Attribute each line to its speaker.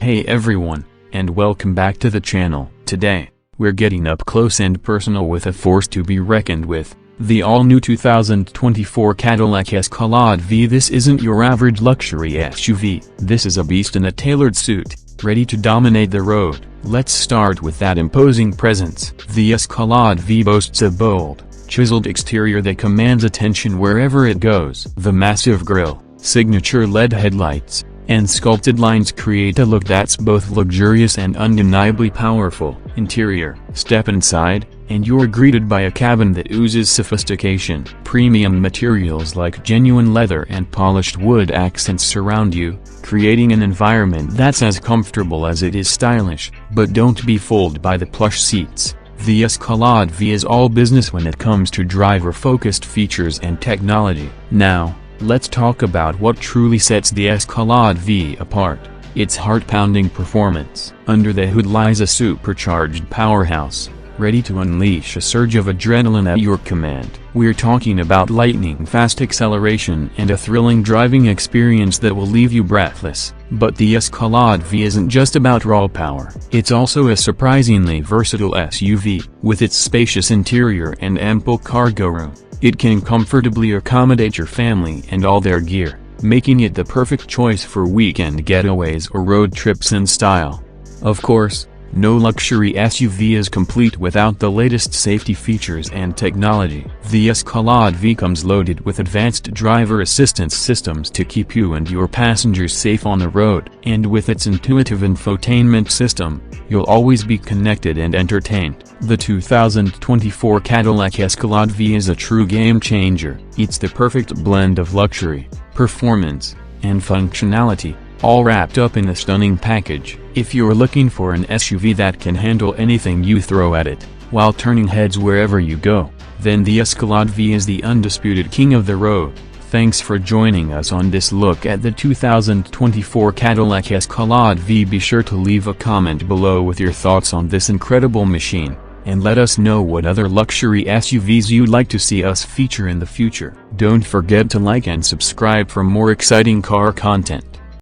Speaker 1: Hey everyone, and welcome back to the channel. Today, we're getting up close and personal with a force to be reckoned with, the all-new 2024 Cadillac Escalade V. This isn't your average luxury SUV. This is a beast in a tailored suit, ready to dominate the road. Let's start with that imposing presence. The Escalade V boasts a bold, chiseled exterior that commands attention wherever it goes. The massive grille, signature LED headlights, and sculpted lines create a look that's both luxurious and undeniably powerful. Interior: step inside, and you're greeted by a cabin that oozes sophistication. Premium materials like genuine leather and polished wood accents surround you, creating an environment that's as comfortable as it is stylish. But don't be fooled by the plush seats. The Escalade V is all business when it comes to driver-focused features and technology. Now, let's talk about what truly sets the Escalade V apart: its heart-pounding performance. Under the hood lies a supercharged powerhouse, ready to unleash a surge of adrenaline at your command. We're talking about lightning-fast acceleration and a thrilling driving experience that will leave you breathless. But the Escalade V isn't just about raw power. It's also a surprisingly versatile SUV. With its spacious interior and ample cargo room, it can comfortably accommodate your family and all their gear, making it the perfect choice for weekend getaways or road trips in style. Of course, no luxury SUV is complete without the latest safety features and technology. The Escalade V comes loaded with advanced driver assistance systems to keep you and your passengers safe on the road. And with its intuitive infotainment system, you'll always be connected and entertained. The 2024 Cadillac Escalade V is a true game-changer. It's the perfect blend of luxury, performance, and functionality, all wrapped up in a stunning package. If you're looking for an SUV that can handle anything you throw at it, while turning heads wherever you go, then the Escalade V is the undisputed king of the road. Thanks for joining us on this look at the 2024 Cadillac Escalade V. Be sure to leave a comment below with your thoughts on this incredible machine, and let us know what other luxury SUVs you'd like to see us feature in the future. Don't forget to like and subscribe for more exciting car content.